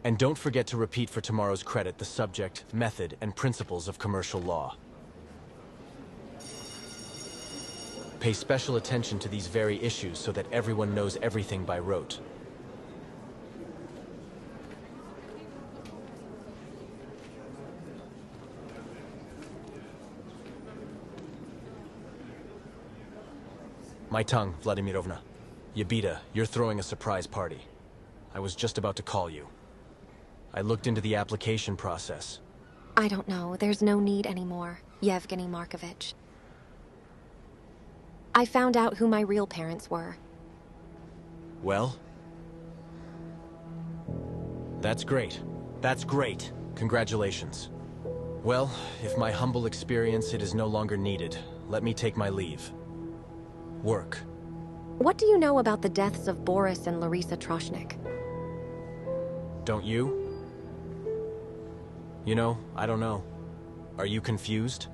And don't forget to repeat for tomorrow's credit the subject, method, and principles of commercial law. Pay special attention to these very issues so that everyone knows everything by rote. My tongue, Vladimirovna. Yabita, you're throwing a surprise party. I was just about to call you. I looked into the application process. I don't know. There's no need anymore, Yevgeny Markovich. I found out who my real parents were. Well? That's great. That's great. Congratulations. Well, if my humble experience it is no longer needed, let me take my leave. Work. What do you know about the deaths of Boris and Larisa Troshnik? Don't you? You know, I don't know. Are you confused?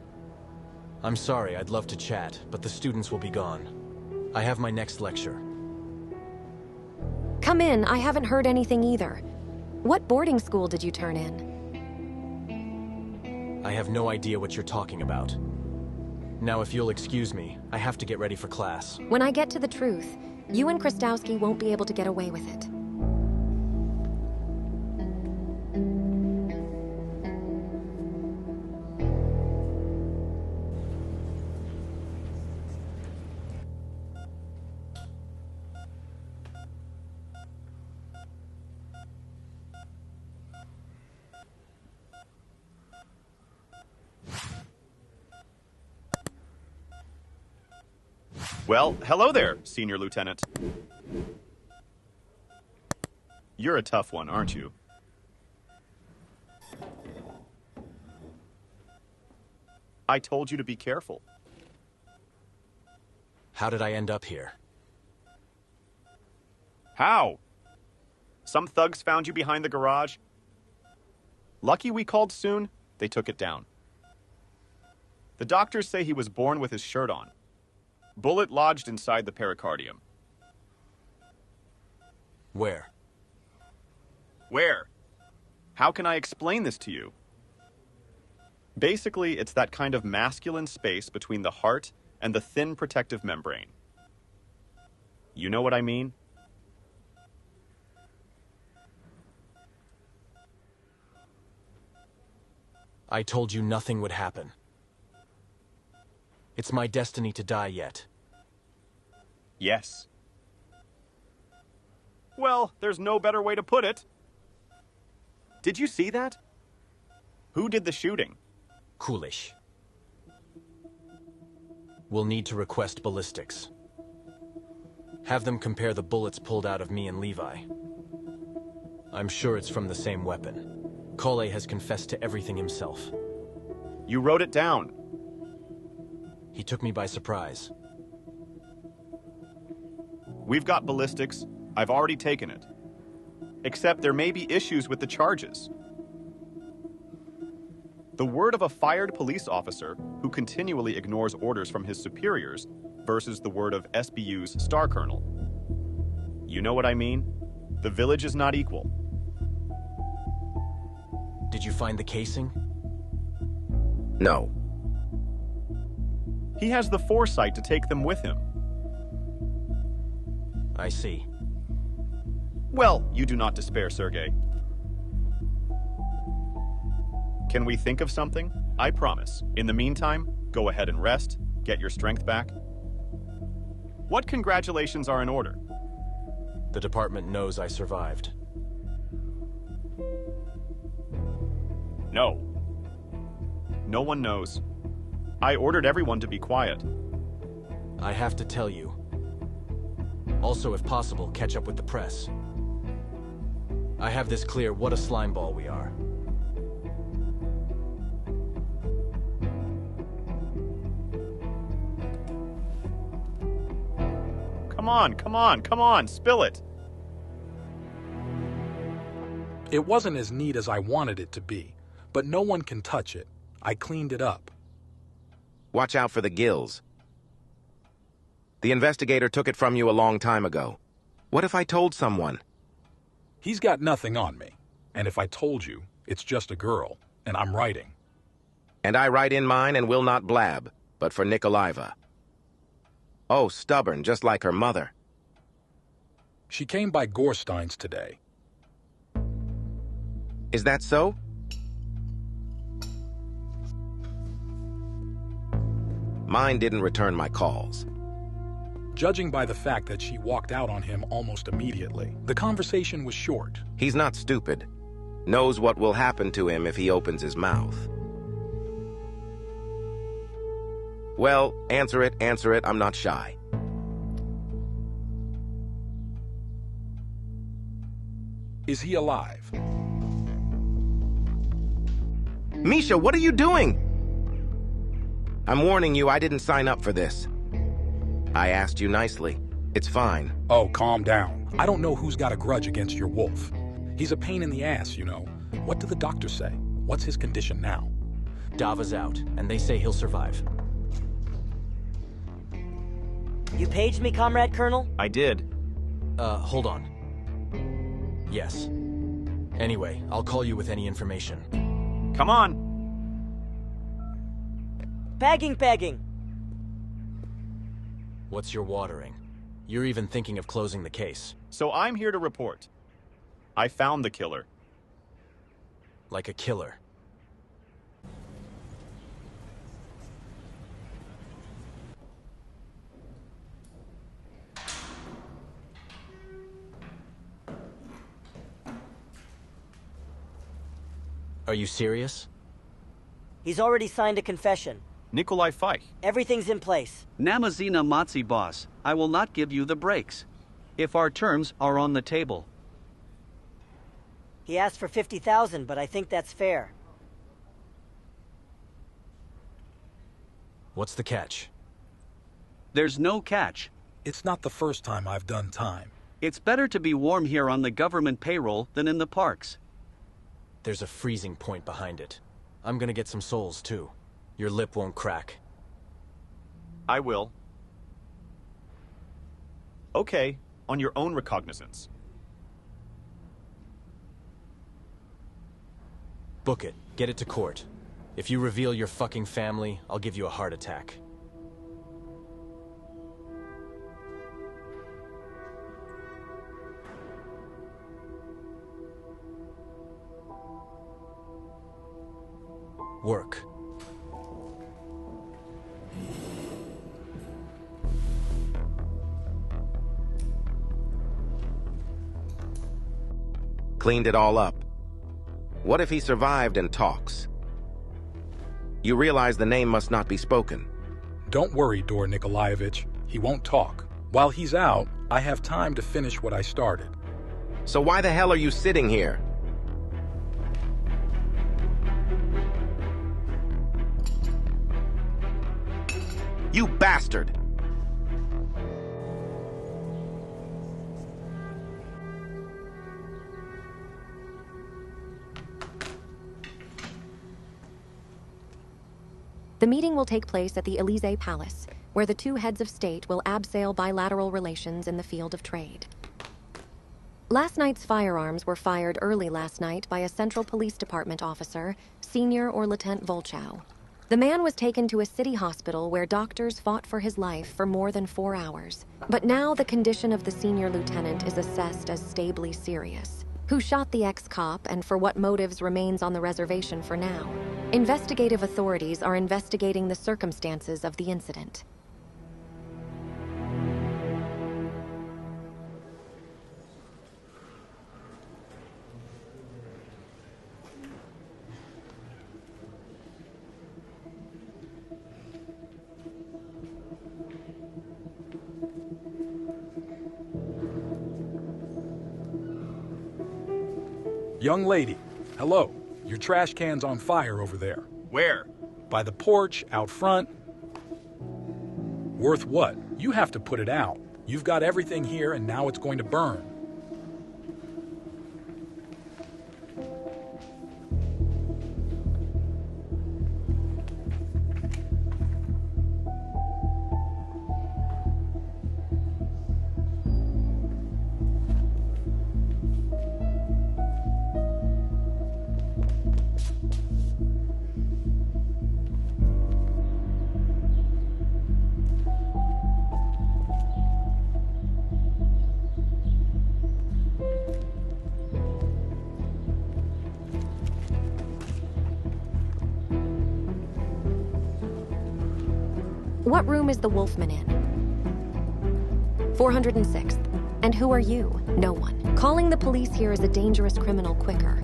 I'm sorry, I'd love to chat, but the students will be gone. I have my next lecture. Come in, I haven't heard anything either. What boarding school did you turn in? I have no idea what you're talking about. Now, if you'll excuse me, I have to get ready for class. When I get to the truth, you and Krastowski won't be able to get away with it. Well, hello there, Senior Lieutenant. You're a tough one, aren't you? I told you to be careful. How did I end up here? How? Some thugs found you behind the garage. Lucky we called soon, they took it down. The doctors say he was born with his shirt on. Bullet lodged inside the pericardium. Where? Where? How can I explain this to you? Basically, it's that kind of masculine space between the heart and the thin protective membrane. You know what I mean? I told you nothing would happen. It's my destiny to die yet. Yes. Well, there's no better way to put it. Did you see that? Who did the shooting? Kulish. We'll need to request ballistics. Have them compare the bullets pulled out of me and Levi. I'm sure it's from the same weapon. Kole has confessed to everything himself. You wrote it down. He took me by surprise. We've got ballistics. I've already taken it. Except there may be issues with the charges. The word of a fired police officer who continually ignores orders from his superiors versus the word of SBU's star colonel. You know what I mean? The village is not equal. Did you find the casing? No. He has the foresight to take them with him. I see. Well, you do not despair, Sergei. Can we think of something? I promise. In the meantime, go ahead and rest, get your strength back. What congratulations are in order? The department knows I survived. No. No one knows. I ordered everyone to be quiet. I have to tell you. Also, if possible, catch up with the press. I have this clear what a slimeball we are. Come on, spill it. It wasn't as neat as I wanted it to be, but no one can touch it. I cleaned it up. Watch out for the gills. The investigator took it from you a long time ago. What if I told someone? He's got nothing on me. And if I told you, it's just a girl, and I'm writing. And I write in mine and will not blab, but for Nikolayeva. Oh, stubborn, just like her mother. She came by Gorstein's today. Is that so? Mine didn't return my calls. Judging by the fact that she walked out on him almost immediately, the conversation was short. He's not stupid. Knows what will happen to him if he opens his mouth. Well, answer it, I'm not shy. Is he alive? Misha, what are you doing? I'm warning you, I didn't sign up for this. I asked you nicely. It's fine. Oh, calm down. I don't know who's got a grudge against your wolf. He's a pain in the ass, you know. What do the doctors say? What's his condition now? Dava's out, and they say he'll survive. You paged me, Comrade Colonel? I did. Hold on. Yes. Anyway, I'll call you with any information. Come on. Pegging. What's your watering? You're even thinking of closing the case. So I'm here to report. I found the killer. Like a killer. Are you serious? He's already signed a confession. Nikolai Feich. Everything's in place. Namazina Matzi boss, I will not give you the breaks. If our terms are on the table. He asked for 50,000, but I think that's fair. What's the catch? There's no catch. It's not the first time I've done time. It's better to be warm here on the government payroll than in the parks. There's a freezing point behind it. I'm gonna get some souls, too. Your lip won't crack. I will. Okay, on your own recognizance. Book it. Get it to court. If you reveal your fucking family, I'll give you a heart attack. Work. Cleaned it all up. What if he survived and talks? You realize the name must not be spoken. Don't worry, Dor Nikolaevich. He won't talk. While he's out, I have time to finish what I started. So why the hell are you sitting here? You bastard! The meeting will take place at the Elysee Palace, where the two heads of state will abseil bilateral relations in the field of trade. Last night's firearms were fired early last night by a Central Police Department officer, Senior or Lieutenant Volchow. The man was taken to a city hospital where doctors fought for his life for more than 4 hours. But now the condition of the senior lieutenant is assessed as stably serious. Who shot the ex-cop and for what motives remains on the reservation for now. Investigative authorities are investigating the circumstances of the incident. Young lady, hello. Your trash can's on fire over there. Where? By the porch, out front. Worth what? You have to put it out. You've got everything here and now it's going to burn. What room is the Wolfman in? 406th. And who are you? No one. Calling the police here is a dangerous criminal quicker.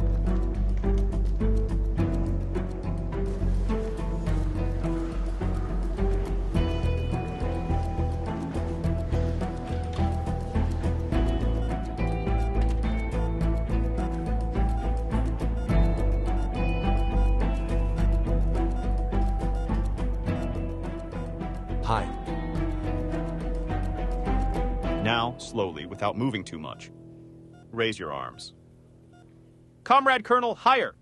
Hi. Now, slowly, without moving too much. Raise your arms. Comrade Colonel, higher!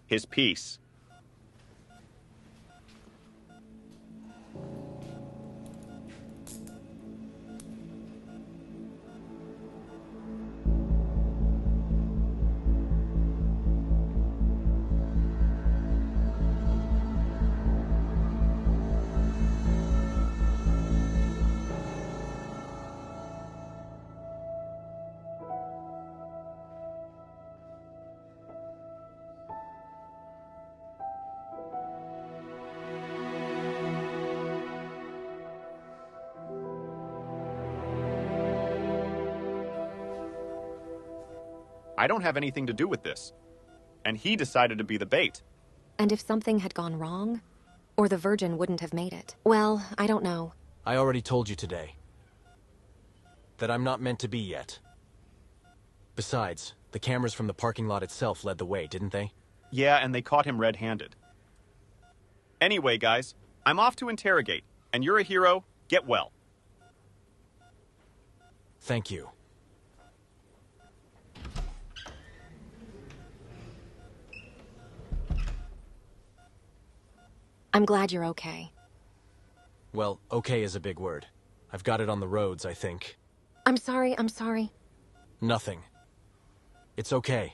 His peace. I don't have anything to do with this. And he decided to be the bait. And if something had gone wrong? Or the Virgin wouldn't have made it? Well, I don't know. I already told you today that I'm not meant to be yet. Besides, the cameras from the parking lot itself led the way, didn't they? Yeah, and they caught him red-handed. Anyway, guys, I'm off to interrogate, and you're a hero. Get well. Thank you. I'm glad you're okay. Well, okay is a big word. I've got it on the roads, I think. I'm sorry. Nothing. It's okay.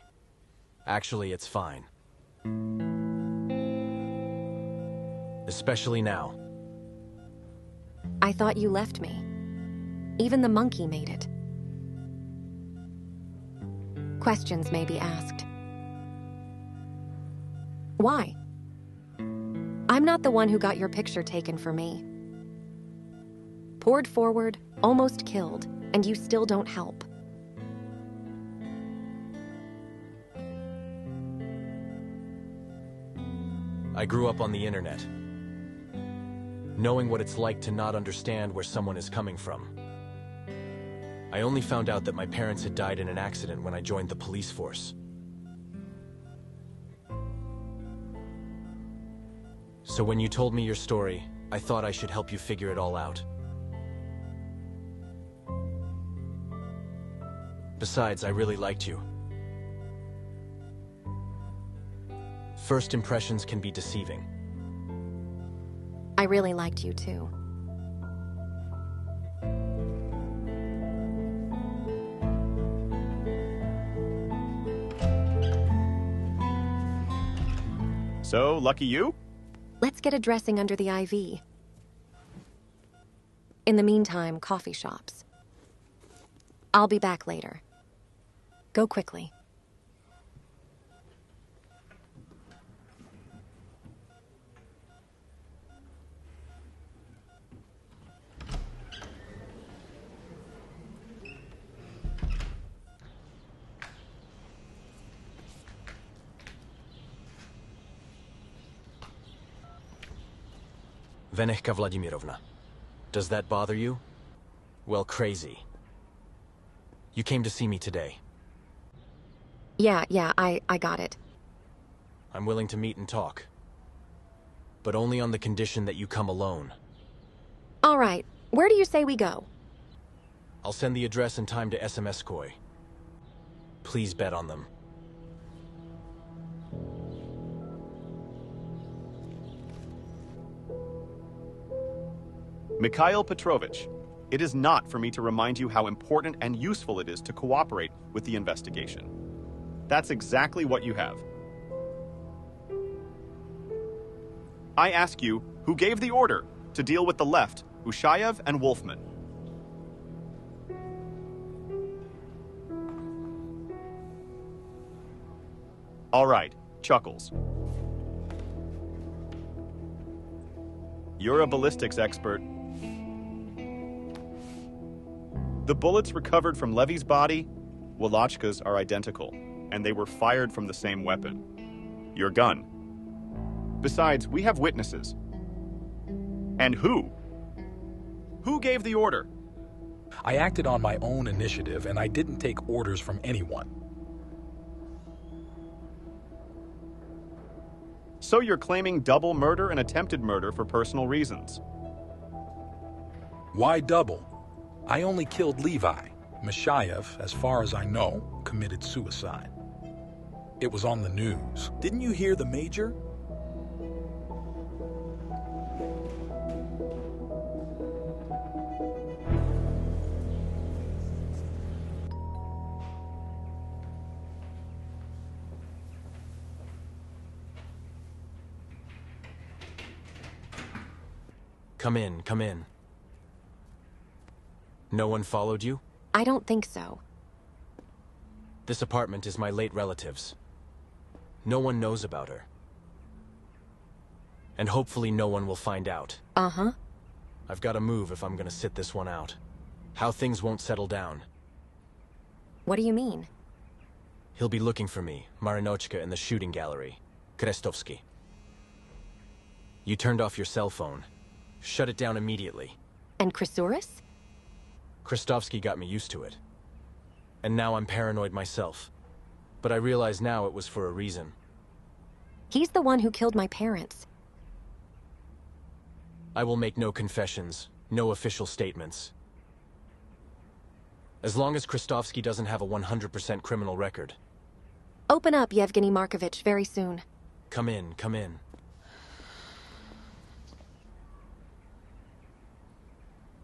Actually, it's fine. Especially now. I thought you left me. Even the monkey made it. Questions may be asked. Why? I'm not the one who got your picture taken for me. Poured forward, almost killed, and you still don't help. I grew up on the internet, knowing what it's like to not understand where someone is coming from. I only found out that my parents had died in an accident when I joined the police force. So when you told me your story, I thought I should help you figure it all out. Besides, I really liked you. First impressions can be deceiving. I really liked you too. So, lucky you? Let's get a dressing under the IV. In the meantime, coffee shops. I'll be back later. Go quickly. Venechka Vladimirovna, does that bother you? Well, crazy. You came to see me today. Yeah, I got it. I'm willing to meet and talk. But only on the condition that you come alone. All right, where do you say we go? I'll send the address and time to SMS Koi. Please bet on them. Mikhail Petrovich, it is not for me to remind you how important and useful it is to cooperate with the investigation. That's exactly what you have. I ask you, who gave the order to deal with the left, Ushayev and Wolfman? All right, Chuckles. You're a ballistics expert. The bullets recovered from Levy's body, Wolochka's, are identical, and they were fired from the same weapon. Your gun. Besides, we have witnesses. And who? Who gave the order? I acted on my own initiative, and I didn't take orders from anyone. So you're claiming double murder and attempted murder for personal reasons. Why double? I only killed Levi. Mishayev, as far as I know, committed suicide. It was on the news. Didn't you hear the major? Come in, come in. No one followed you? I don't think so. This apartment is my late relative's. No one knows about her. And hopefully no one will find out. Uh-huh. I've got to move if I'm gonna sit this one out. How things won't settle down. What do you mean? He'll be looking for me, Marinochka, in the shooting gallery. Krestovsky. You turned off your cell phone. Shut it down immediately. And Chrysaorus? Krestovsky got me used to it. And now I'm paranoid myself. But I realize now it was for a reason. He's the one who killed my parents. I will make no confessions, no official statements. As long as Krestovsky doesn't have a 100% criminal record. Open up, Yevgeny Markovich, very soon. Come in, come in.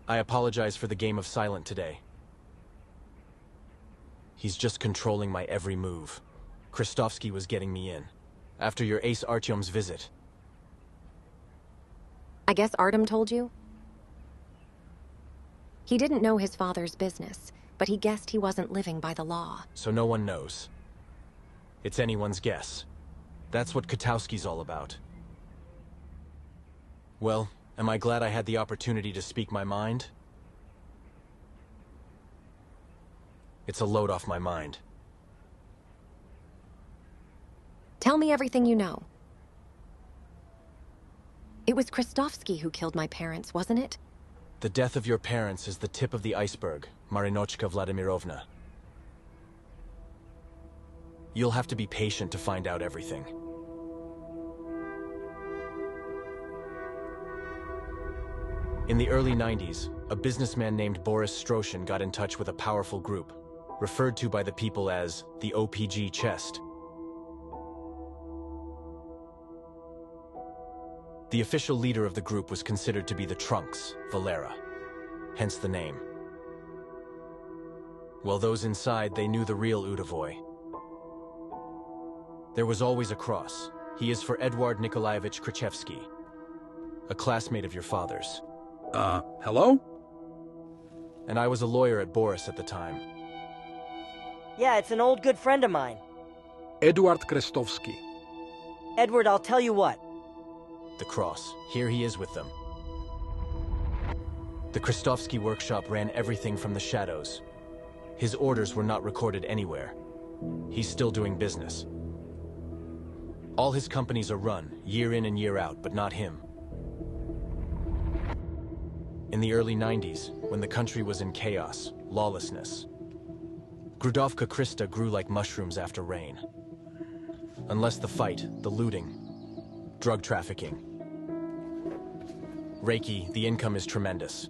I apologize for the game of silent today. He's just controlling my every move. Krestovsky was getting me in. After your ace Artyom's visit. I guess Artem told you? He didn't know his father's business, but he guessed he wasn't living by the law. So no one knows. It's anyone's guess. That's what Katowski's all about. Well, am I glad I had the opportunity to speak my mind? It's a load off my mind. Tell me everything you know. It was Krestovsky who killed my parents, wasn't it? The death of your parents is the tip of the iceberg, Marinochka Vladimirovna. You'll have to be patient to find out everything. In the early 90s, a businessman named Boris Stroshin got in touch with a powerful group, referred to by the people as the OPG Chest. The official leader of the group was considered to be the Trunks, Valera, hence the name. Well, those inside, they knew the real Udavoy. There was always a cross. He is for Eduard Nikolaevich Krichevsky, a classmate of your father's. Hello? And I was a lawyer at Boris at the time. Yeah, it's an old good friend of mine. Eduard Krestovsky. Edward, I'll tell you what. The cross. Here he is with them. The Krestovsky workshop ran everything from the shadows. His orders were not recorded anywhere. He's still doing business. All his companies are run, year in and year out, but not him. In the early 90s, when the country was in chaos, lawlessness, Grudovka Krista grew like mushrooms after rain. Unless the fight, the looting, drug trafficking. Reiki, the income is tremendous.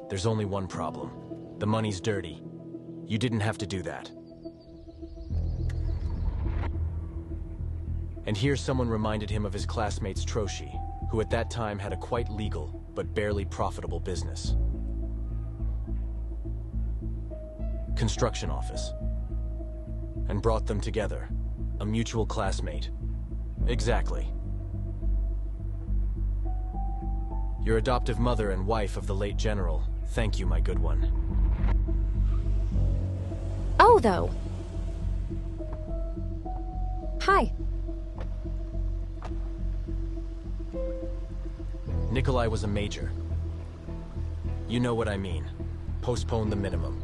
There's only one problem. The money's dirty. You didn't have to do that. And here someone reminded him of his classmates Troshi, who at that time had a quite legal, but barely profitable business. Construction office. And brought them together. A mutual classmate. Exactly. Your adoptive mother and wife of the late general. Thank you, my good one. Oh, though. Hi. Nikolai was a major. You know what I mean. Postpone the minimum.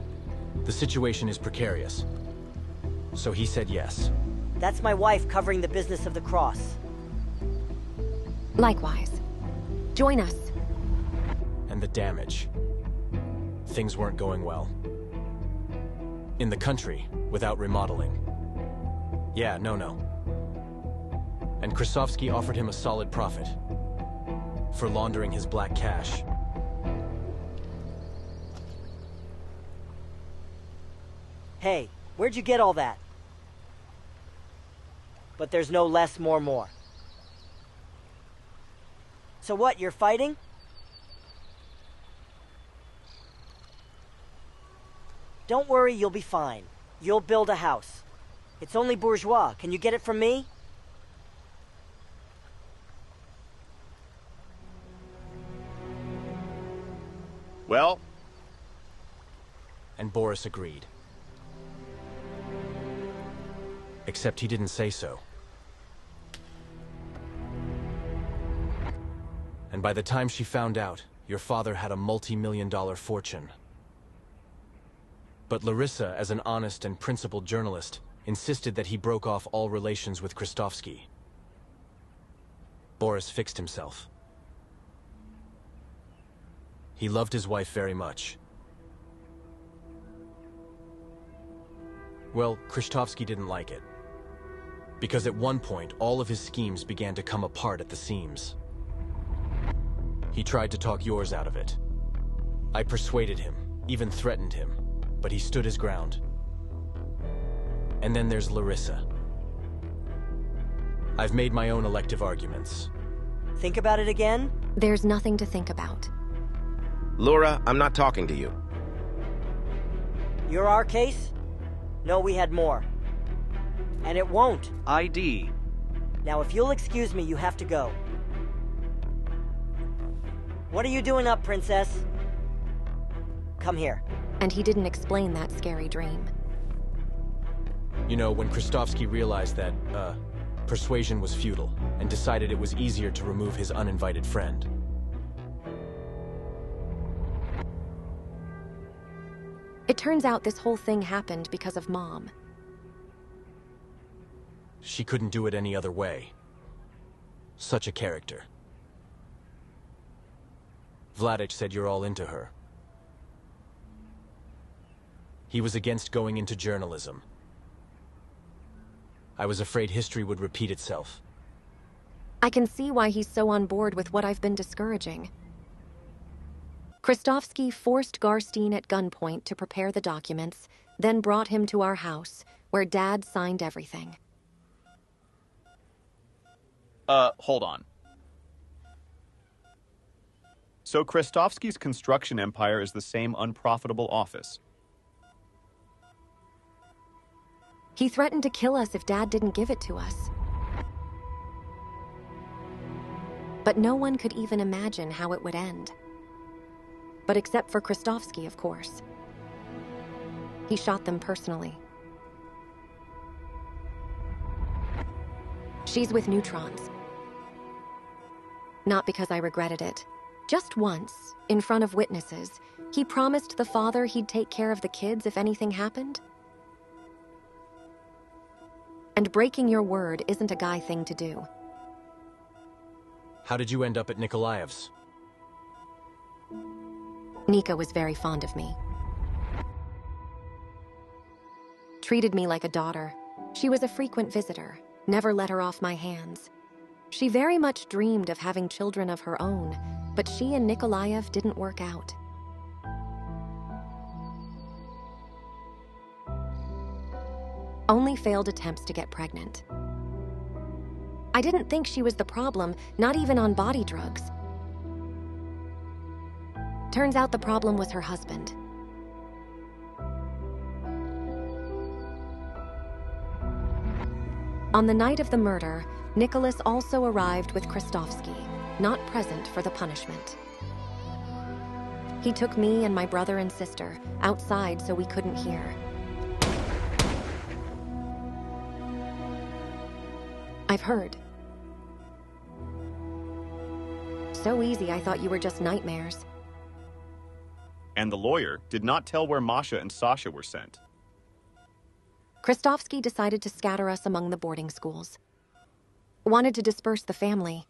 The situation is precarious. So he said yes. That's my wife covering the business of the cross. Likewise. Join us. And the damage. Things weren't going well. In the country, without remodeling. Yeah, no. And Krasovsky offered him a solid profit. For laundering his black cash. Hey, where'd you get all that? But there's no less, more. So what, you're fighting? Don't worry, you'll be fine. You'll build a house. It's only bourgeois. Can you get it from me? Well, And Boris agreed. Except he didn't say so. And by the time she found out, your father had a multi-million-dollar fortune. But Larissa, as an honest and principled journalist, insisted that he broke off all relations with Krasovsky. Boris fixed himself. He loved his wife very much. Well, Krasovsky didn't like it. Because at one point, all of his schemes began to come apart at the seams. He tried to talk yours out of it. I persuaded him, even threatened him, but he stood his ground. And then there's Larissa. I've made my own elective arguments. Think about it again? There's nothing to think about. Laura, I'm not talking to you. You're our case? No, we had more. And it won't. ID. Now, if you'll excuse me, you have to go. What are you doing up, Princess? Come here. And he didn't explain that scary dream. You know, when Krasovsky realized that, persuasion was futile, and decided it was easier to remove his uninvited friend. It turns out this whole thing happened because of Mom. She couldn't do it any other way. Such a character. Vladich said you're all into her. He was against going into journalism. I was afraid history would repeat itself. I can see why he's so on board with what I've been discouraging. Krasovsky forced Garstein at gunpoint to prepare the documents, then brought him to our house, where Dad signed everything. Hold on. So Krasovsky's construction empire is the same unprofitable office. He threatened to kill us if Dad didn't give it to us. But no one could even imagine how it would end. But except for Krasovsky, of course. He shot them personally. She's with neutrons. Not because I regretted it. Just once, in front of witnesses, he promised the father he'd take care of the kids if anything happened. And breaking your word isn't a guy thing to do. How did you end up at Nikolayev's? Nika was very fond of me. Treated me like a daughter. She was a frequent visitor, never let her off my hands. She very much dreamed of having children of her own, but she and Nikolayev didn't work out. Only failed attempts to get pregnant. I didn't think she was the problem, not even on body drugs. Turns out the problem was her husband. On the night of the murder, Nicholas also arrived with Krasovsky, not present for the punishment. He took me and my brother and sister outside so we couldn't hear. I've heard. So easy I thought you were just nightmares. And the lawyer did not tell where Masha and Sasha were sent. Kristovsky decided to scatter us among the boarding schools. Wanted to disperse the family.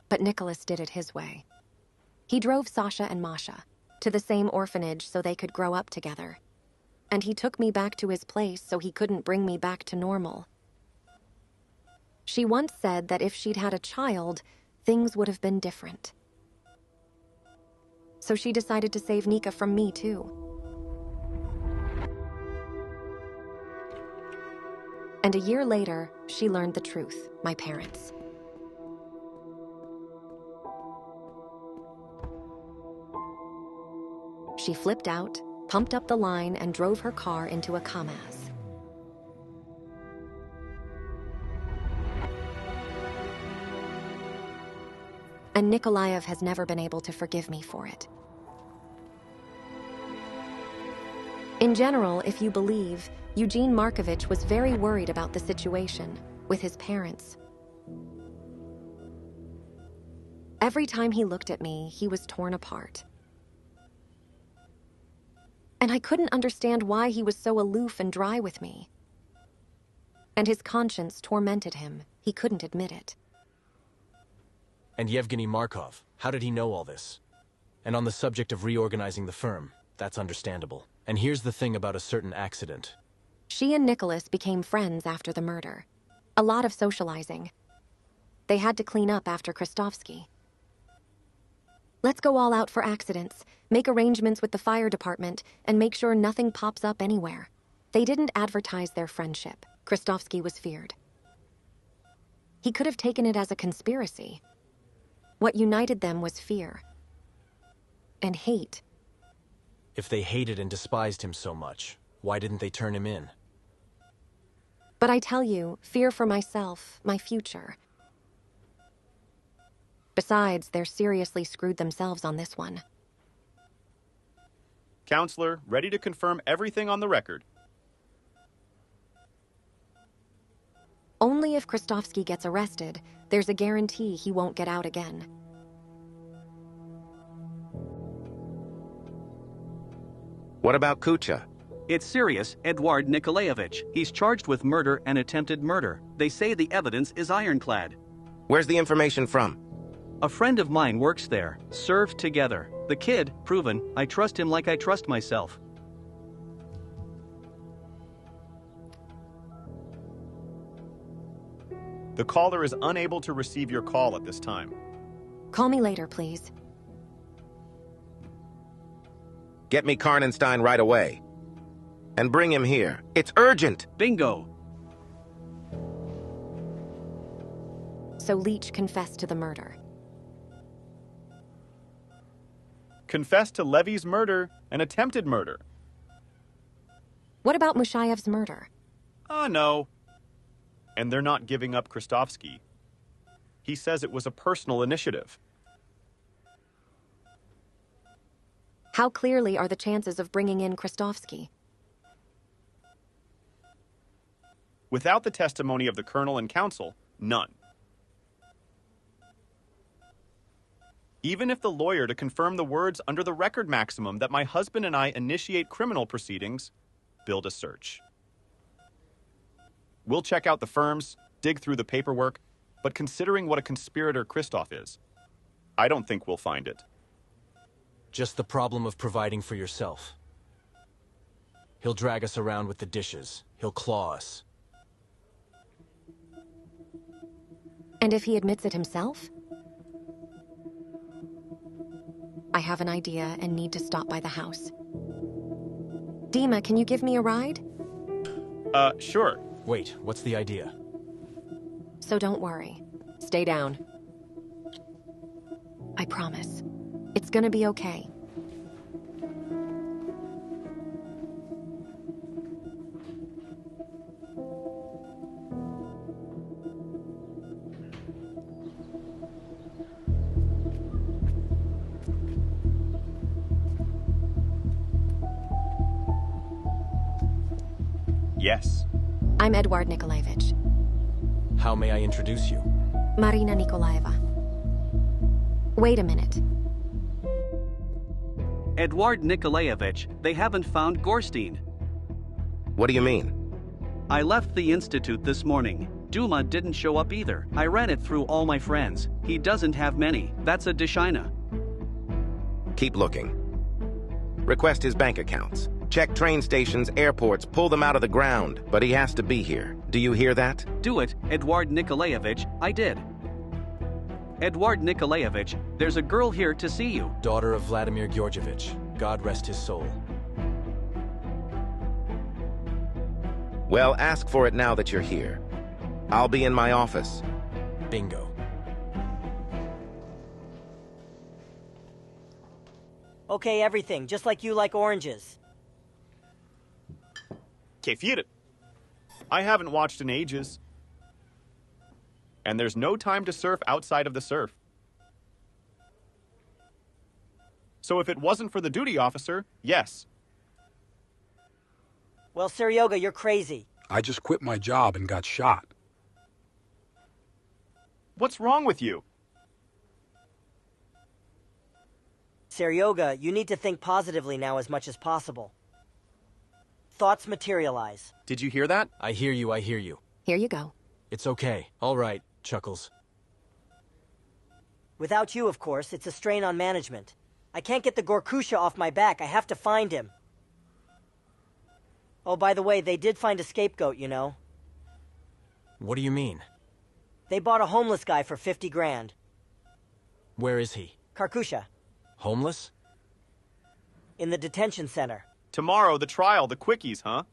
But Nicholas did it his way. He drove Sasha and Masha to the same orphanage so they could grow up together. And he took me back to his place so he couldn't bring me back to normal. She once said that if she'd had a child, things would have been different. So she decided to save Nika from me, too. And a year later, she learned the truth, my parents. She flipped out, pumped up the line, and drove her car into a Kamaz. And Nikolayev has never been able to forgive me for it. In general, if you believe, Eugene Markovich was very worried about the situation with his parents. Every time he looked at me, he was torn apart. And I couldn't understand why he was so aloof and dry with me. And his conscience tormented him. He couldn't admit it. And Yevgeny Markov, how did he know all this? And on the subject of reorganizing the firm, that's understandable. And here's the thing about a certain accident. She and Nicholas became friends after the murder. A lot of socializing. They had to clean up after Kristovsky. Let's go all out for accidents, make arrangements with the fire department, and make sure nothing pops up anywhere. They didn't advertise their friendship. Kristovsky was feared. He could have taken it as a conspiracy. What united them was fear. And hate. If they hated and despised him so much, why didn't they turn him in? But I tell you, fear for myself, my future. Besides, they're seriously screwed themselves on this one. Counselor, ready to confirm everything on the record. Only if Kristovsky gets arrested, there's a guarantee he won't get out again. What about Kucha? It's serious, Eduard Nikolayevich. He's charged with murder and attempted murder. They say the evidence is ironclad. Where's the information from? A friend of mine works there. Served together. The kid, proven. I trust him like I trust myself. The caller is unable to receive your call at this time. Call me later, please. Get me Karnenstein right away. And bring him here. It's urgent! Bingo! So Leach confessed to the murder. Confessed to Levy's murder and attempted murder. What about Mushayev's murder? No. And they're not giving up Kristovsky. He says it was a personal initiative. How clearly are the chances of bringing in Kristovsky? Without the testimony of the colonel and counsel, none. Even if the lawyer to confirm the words under the record maximum that my husband and I initiate criminal proceedings, build a search. We'll check out the firms, dig through the paperwork, but considering what a conspirator Christoph is, I don't think we'll find it. Just the problem of providing for yourself. He'll drag us around with the dishes. He'll claw us. And if he admits it himself? I have an idea and need to stop by the house. Dima, can you give me a ride? Sure. Wait, what's the idea? So don't worry. Stay down. I promise. It's gonna be okay. Yes. I'm Eduard Nikolayevich. How may I introduce you? Marina Nikolayeva. Wait a minute. Edward Nikolayevich, they haven't found Gorstein. What do you mean? I left the institute this morning. Duma didn't show up either. I ran it through all my friends. He doesn't have many. That's a Deshina. Keep looking. Request his bank accounts. Check train stations, airports, pull them out of the ground. But he has to be here. Do you hear that? Do it, Edward Nikolayevich. I did. Edward Nikolayevich, there's a girl here to see you. Daughter of Vladimir Georgievich. God rest his soul. Well, ask for it now that you're here. I'll be in my office. Bingo. Okay, everything, just like you like oranges. Kefir. I haven't watched in ages. And there's no time to surf outside of the surf. So if it wasn't for the duty officer, yes. Well, Seryoga, you're crazy. I just quit my job and got shot. What's wrong with you? Seryoga, you need to think positively now as much as possible. Thoughts materialize. Did you hear that? I hear you, I hear you. Here you go. It's okay. All right, Chuckles. Without you, of course, it's a strain on management. I can't get the Gorkusha off my back. I have to find him. Oh, by the way, they did find a scapegoat, you know. What do you mean? They bought a homeless guy for 50 grand. Where is he? Karkusha, Homeless? in the detention center. Tomorrow, the trial, the quickies, huh?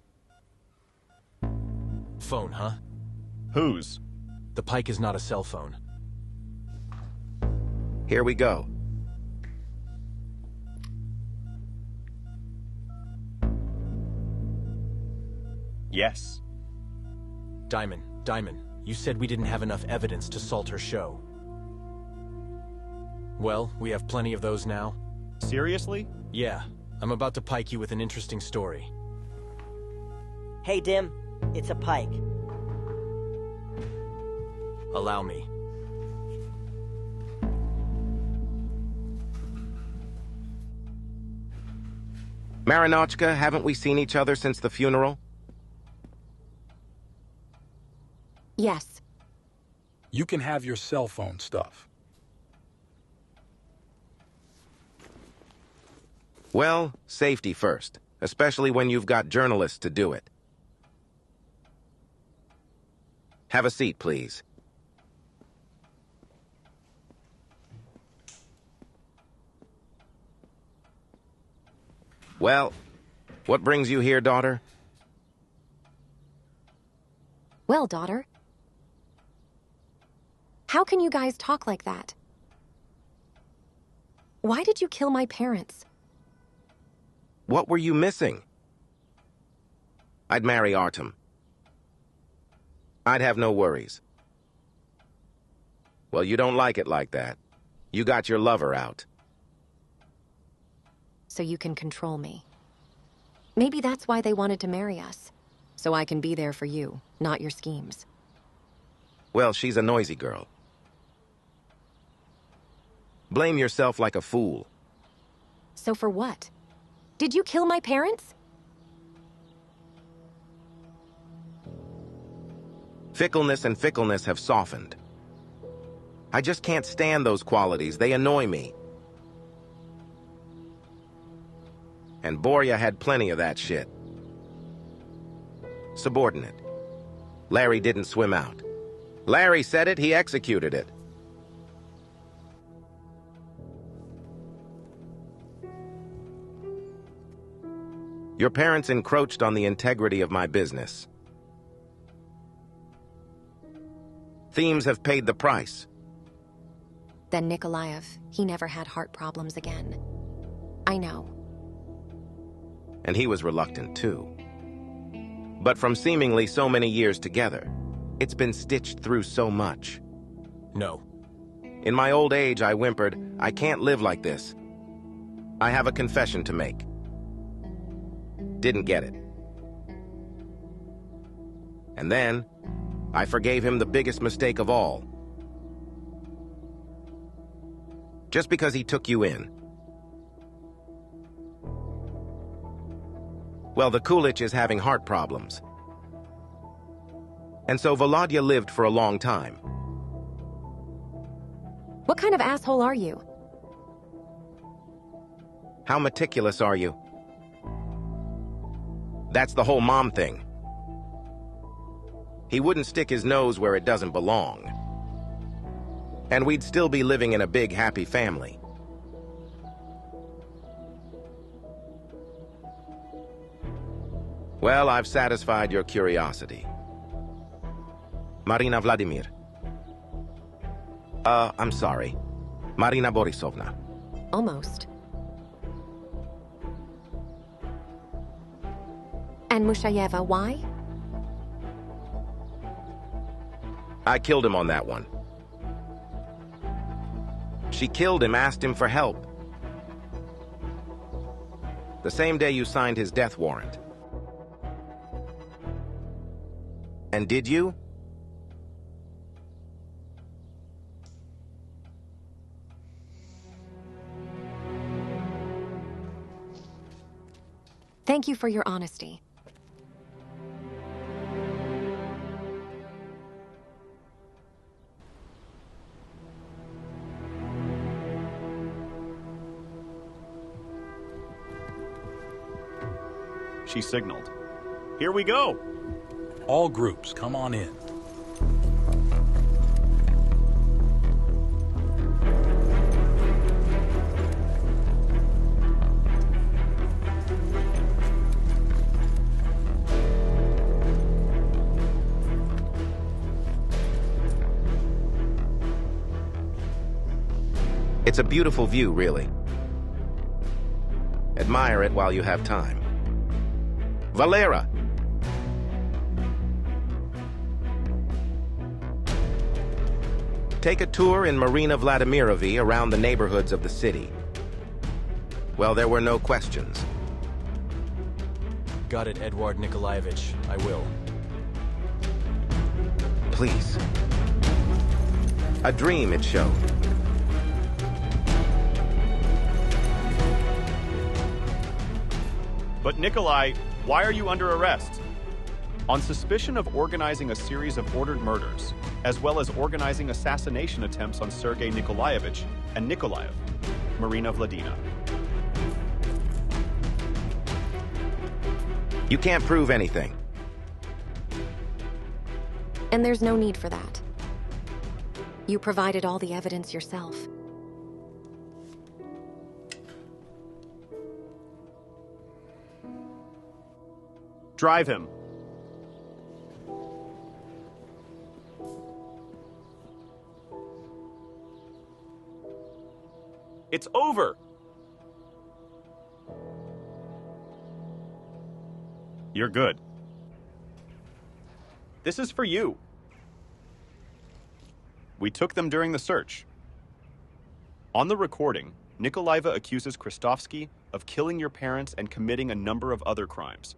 Phone, huh? Whose? The Pike is not a cell phone. Here we go. Yes. Diamond, you said we didn't have enough evidence to salt her show. Well, we have plenty of those now. Seriously? Yeah, I'm about to pike you with an interesting story. Hey, Dim, it's a pike. Allow me. Marinochka, haven't we seen each other since the funeral? Yes. You can have your cell phone stuff. Well, safety first, especially when you've got journalists to do it. Have a seat, please. Well, what brings you here, daughter? Well, daughter. How can you guys talk like that? Why did you kill my parents? What were you missing? I'd marry Artem. I'd have no worries. Well, you don't like it like that. You got your lover out. So you can control me. Maybe that's why they wanted to marry us. So I can be there for you, not your schemes. Well, she's a noisy girl. Blame yourself like a fool. So for what? Did you kill my parents? Fickleness and fickleness have softened. I just can't stand those qualities. They annoy me. And Borya had plenty of that shit. Subordinate. Larry didn't swim out. Larry said it, he executed it. Your parents encroached on the integrity of my business. Themes have paid the price. Then Nikolaev, he never had heart problems again. I know. And he was reluctant too. But from seemingly so many years together, it's been stitched through so much. No. In my old age, I whimpered, I can't live like this. I have a confession to make. Didn't get it. And then, I forgave him the biggest mistake of all. just because he took you in. Well, the Kulich is having heart problems. And so Volodya lived for a long time. What kind of asshole are you? How meticulous are you? That's the whole mom thing. He wouldn't stick his nose where it doesn't belong. And we'd still be living in a big, happy family. Well, I've satisfied your curiosity. Marina Vladimir. I'm sorry. Marina Borisovna. Almost. And Mushayeva, why? I killed him on that one. She killed him, asked him for help. The same day you signed his death warrant. And did you? Thank you for your honesty. She signaled. Here we go! All groups, come on in. It's a beautiful view, really. Admire it while you have time. Valera! Take a tour in Marina Vladimirovna around the neighborhoods of the city. Well, there were no questions. Got it, Edward Nikolaevich. I will. Please. A dream, it showed. But Nikolai, why are you under arrest? On suspicion of organizing a series of ordered murders, as well as organizing assassination attempts on Sergei Nikolaevich and Nikolaev, Marina Vladina. You can't prove anything. And there's no need for that. You provided all the evidence yourself. Drive him. It's over! You're good. This is for you. We took them during the search. On the recording, Nikolayeva accuses Kristovsky of killing your parents and committing a number of other crimes.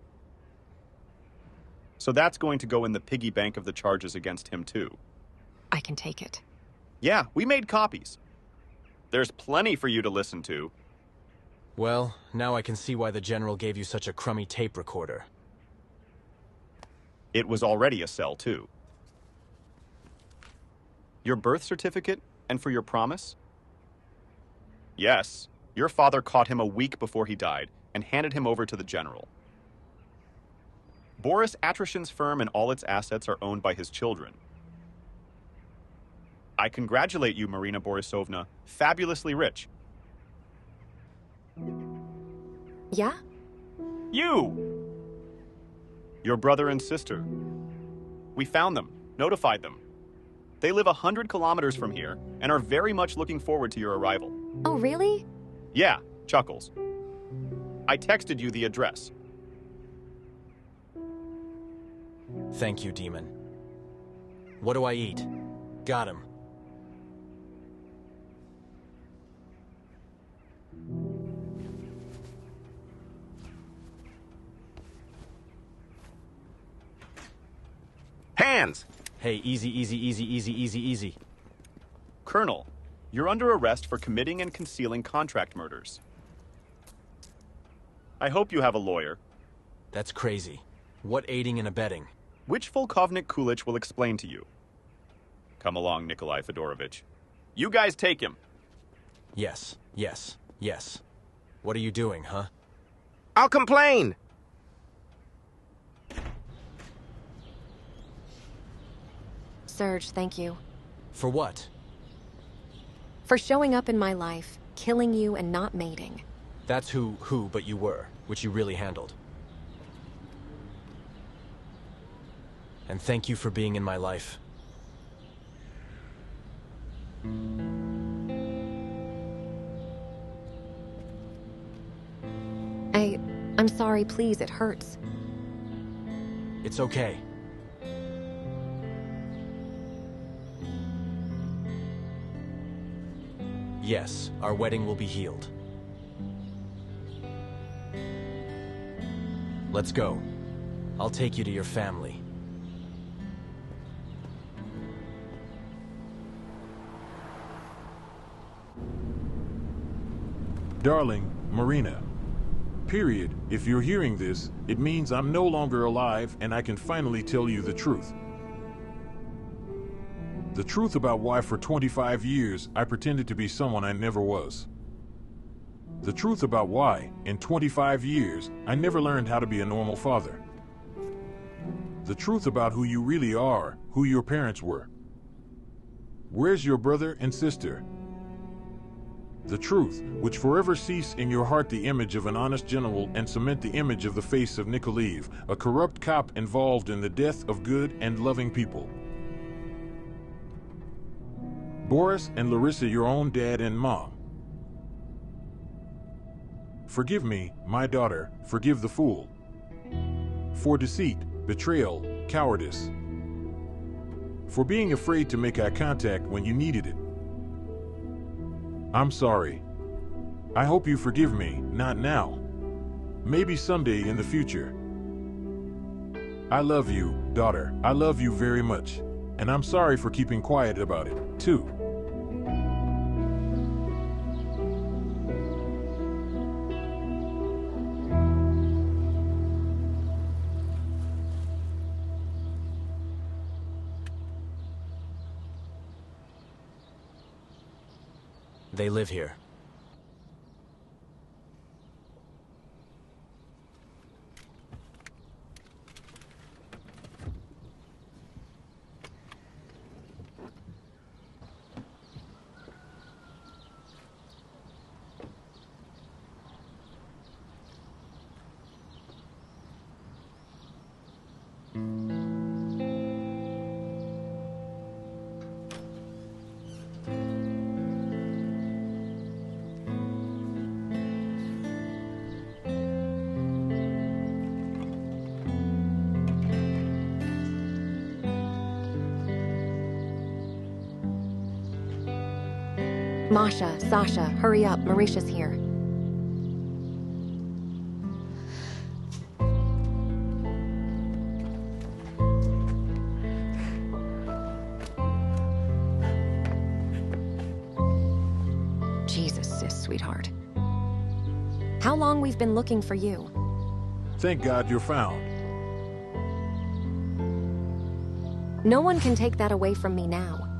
So that's going to go in the piggy bank of the charges against him, too. I can take it. Yeah, we made copies. There's plenty for you to listen to. Well, now I can see why the General gave you such a crummy tape recorder. It was already a cell, too. Your birth certificate and for your promise? Yes, your father caught him a week before he died and handed him over to the General. Boris Atroshin's firm and all its assets are owned by his children. I congratulate you, Marina Borisovna. Fabulously rich. Yeah? You! Your brother and sister. We found them, notified them. They live 100 kilometers from here and are very much looking forward to your arrival. Oh, really? Yeah, Chuckles. I texted you the address. Thank you, Demon. What do I eat? Got him. Hands! Hey, easy, easy, easy, easy, easy, easy. Colonel, You're under arrest for committing and concealing contract murders. I hope you have a lawyer. That's crazy. What aiding and abetting? Which Folkovnik Kulich will explain to you. Come along, Nikolai Fedorovich. You guys take him. Yes, yes, yes. What are you doing, huh? I'll complain! Serge, thank you. For what? For showing up in my life, killing you and not mating. That's who but you were, which you really handled. And thank you for being in my life. I'm sorry, please, it hurts. It's okay. Yes, our wedding will be healed. Let's go. I'll take you to your family. Darling, Marina. Period. If you're hearing this, it means I'm no longer alive and I can finally tell you the truth. The truth about why for 25 years I pretended to be someone I never was. The truth about why, in 25 years, I never learned how to be a normal father. The truth about who you really are, who your parents were. Where's your brother and sister? The truth, which forever cease in your heart the image of an honest general and cement the image of the face of Nikolayeva, a corrupt cop involved in the death of good and loving people. Boris and Larissa, your own dad and mom. Forgive me, my daughter, forgive the fool. For deceit, betrayal, cowardice. For being afraid to make eye contact when you needed it. I'm sorry. I hope you forgive me, not now. Maybe someday in the future. I love you, daughter. I love you very much. And I'm sorry for keeping quiet about it, too. They live here. Masha, Sasha, hurry up, Marisha's here. Jesus, sis, sweetheart. How long we've been looking for you? Thank God you're found. No one can take that away from me now.